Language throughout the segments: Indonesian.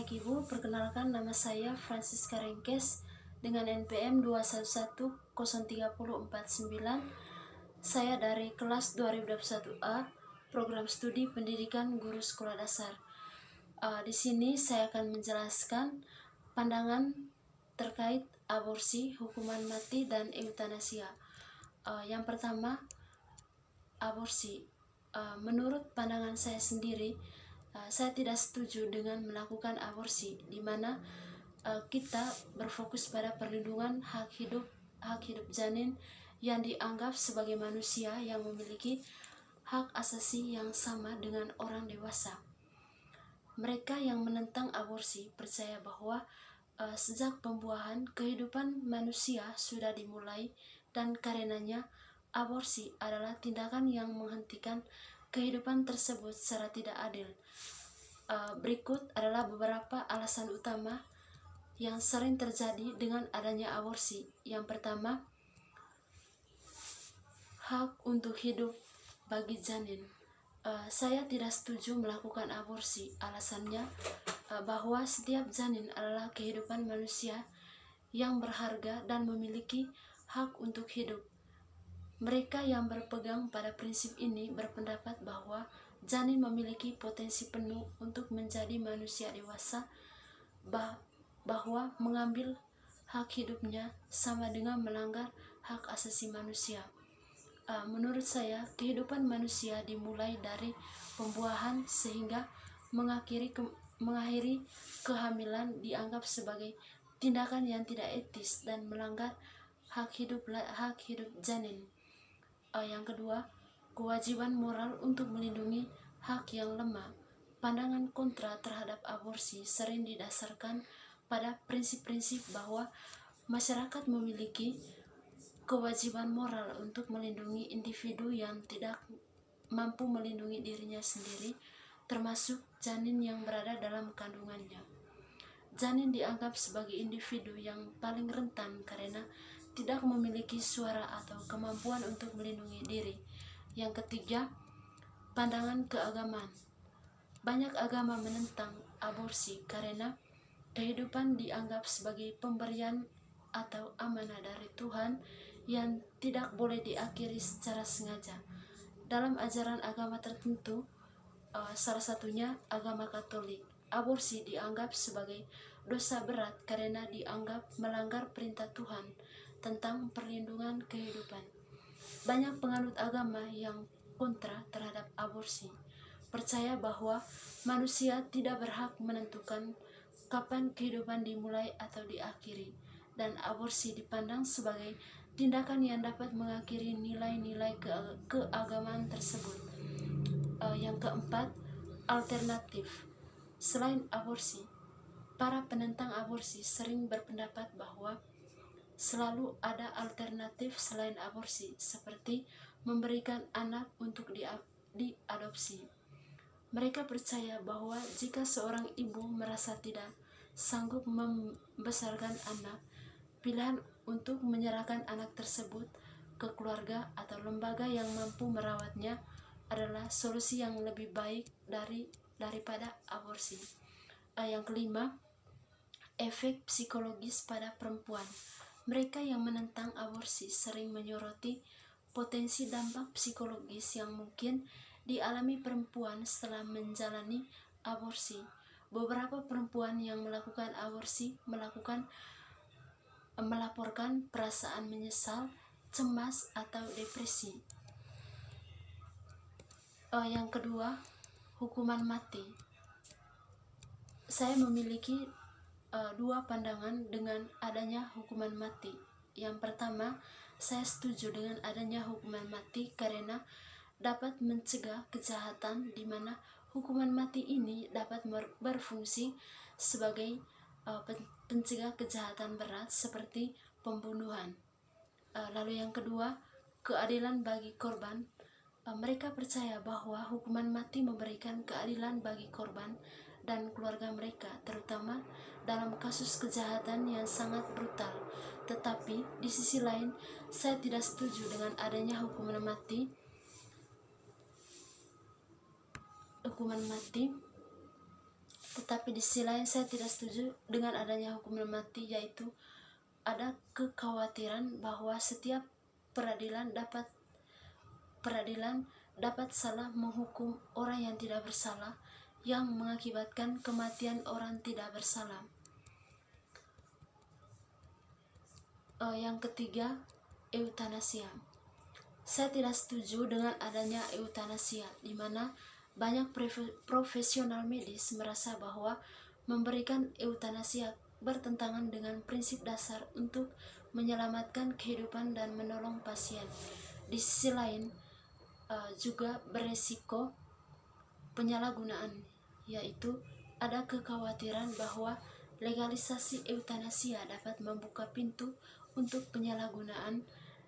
baik Ibu, perkenalkan nama saya Francisca Rengkes dengan NPM 211030049. Saya dari kelas 2021A, program studi pendidikan guru sekolah dasar. Di sini saya akan menjelaskan pandangan terkait aborsi, hukuman mati, dan eutanasia. Yang pertama, aborsi. Menurut pandangan saya sendiri, saya tidak setuju dengan melakukan aborsi, di mana kita berfokus pada perlindungan hak hidup janin yang dianggap sebagai manusia yang memiliki hak asasi yang sama dengan orang dewasa. Mereka yang menentang aborsi percaya bahwa sejak pembuahan kehidupan manusia sudah dimulai, dan karenanya aborsi adalah tindakan yang menghentikan kehidupan tersebut secara tidak adil. Berikut adalah beberapa alasan utama yang sering terjadi dengan adanya aborsi. Yang pertama, hak untuk hidup bagi janin. Saya tidak setuju melakukan aborsi. Alasannya bahwa setiap janin adalah kehidupan manusia yang berharga dan memiliki hak untuk hidup. Mereka yang berpegang pada prinsip ini berpendapat bahwa janin memiliki potensi penuh untuk menjadi manusia dewasa, bahwa mengambil hak hidupnya sama dengan melanggar hak asasi manusia. Menurut saya, kehidupan manusia dimulai dari pembuahan sehingga mengakhiri kehamilan dianggap sebagai tindakan yang tidak etis dan melanggar hak hidup janin. Yang kedua, kewajiban moral untuk melindungi hak yang lemah. Pandangan kontra terhadap aborsi sering didasarkan pada prinsip-prinsip bahwa masyarakat memiliki kewajiban moral untuk melindungi individu yang tidak mampu melindungi dirinya sendiri, termasuk janin yang berada dalam kandungannya. Janin dianggap sebagai individu yang paling rentan karena tidak memiliki suara atau kemampuan untuk melindungi diri. Yang ketiga, pandangan keagamaan. Banyak agama menentang aborsi karena kehidupan dianggap sebagai pemberian atau amanah dari Tuhan yang tidak boleh diakhiri secara sengaja. Dalam ajaran agama tertentu, salah satunya agama Katolik, aborsi dianggap sebagai dosa berat karena dianggap melanggar perintah Tuhan tentang perlindungan kehidupan. Banyak penganut agama yang kontra terhadap aborsi percaya bahwa manusia tidak berhak menentukan kapan kehidupan dimulai atau diakhiri, dan aborsi dipandang sebagai tindakan yang dapat mengakhiri nilai-nilai keagamaan tersebut. Yang keempat, alternatif. Selain aborsi, para penentang aborsi sering berpendapat bahwa selalu ada alternatif selain aborsi, seperti memberikan anak untuk diadopsi. Mereka percaya bahwa jika seorang ibu merasa tidak sanggup membesarkan anak, pilihan untuk menyerahkan anak tersebut ke keluarga atau lembaga yang mampu merawatnya adalah solusi yang lebih baik daripada aborsi. Yang kelima, efek psikologis pada perempuan. Mereka yang menentang aborsi sering menyoroti potensi dampak psikologis yang mungkin dialami perempuan setelah menjalani aborsi. Beberapa perempuan yang melakukan aborsi melaporkan perasaan menyesal, cemas, atau depresi. Yang kedua, hukuman mati. Saya memiliki dua pandangan dengan adanya hukuman mati. Yang pertama, saya setuju dengan adanya hukuman mati karena dapat mencegah kejahatan, di mana hukuman mati ini dapat berfungsi sebagai pencegah kejahatan berat seperti pembunuhan. Lalu yang kedua, keadilan bagi korban. Mereka percaya bahwa hukuman mati memberikan keadilan bagi korban dan keluarga mereka, terutama dalam kasus kejahatan yang sangat brutal. Tetapi di sisi lain, saya tidak setuju dengan adanya hukuman mati Tetapi di sisi lain saya tidak setuju dengan adanya hukuman mati, yaitu ada kekhawatiran bahwa setiap peradilan dapat salah menghukum orang yang tidak bersalah, yang mengakibatkan kematian orang tidak bersalah. Yang ketiga, eutanasia. Saya tidak setuju dengan adanya eutanasia, di mana banyak profesional medis merasa bahwa memberikan eutanasia bertentangan dengan prinsip dasar untuk menyelamatkan kehidupan dan menolong pasien. Di sisi lain, juga beresiko penyalahgunaan, yaitu ada kekhawatiran bahwa legalisasi eutanasia dapat membuka pintu untuk penyalahgunaan,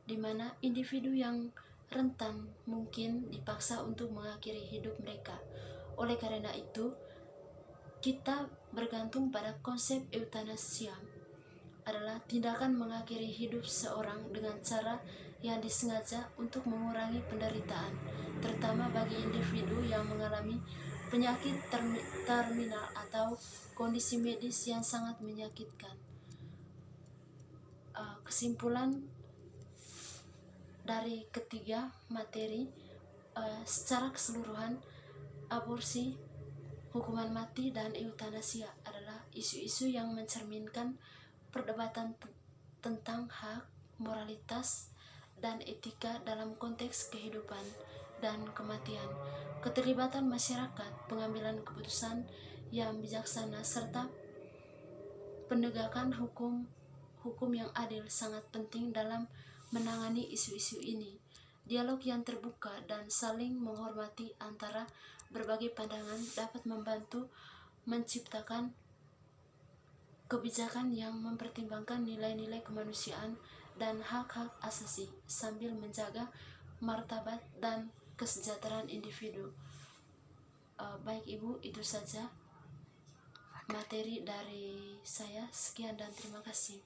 di mana individu yang rentan mungkin dipaksa untuk mengakhiri hidup mereka. Oleh karena itu, kita bergantung pada konsep eutanasia adalah tindakan mengakhiri hidup seorang dengan cara yang disengaja untuk mengurangi penderitaan, terutama bagi individu yang mengalami penyakit terminal atau kondisi medis yang sangat menyakitkan. Kesimpulan dari ketiga materi, secara keseluruhan, aborsi, hukuman mati, dan eutanasia adalah isu-isu yang mencerminkan perdebatan tentang hak, moralitas, dan etika dalam konteks kehidupan dan kematian. Keterlibatan masyarakat, pengambilan keputusan yang bijaksana, serta penegakan hukum yang adil sangat penting dalam menangani isu-isu ini. Dialog yang terbuka dan saling menghormati antara berbagai pandangan dapat membantu menciptakan kebijakan yang mempertimbangkan nilai-nilai kemanusiaan dan hak-hak asasi sambil menjaga martabat dan kesejahteraan individu. Baik Ibu, itu saja materi dari saya. Sekian dan terima kasih.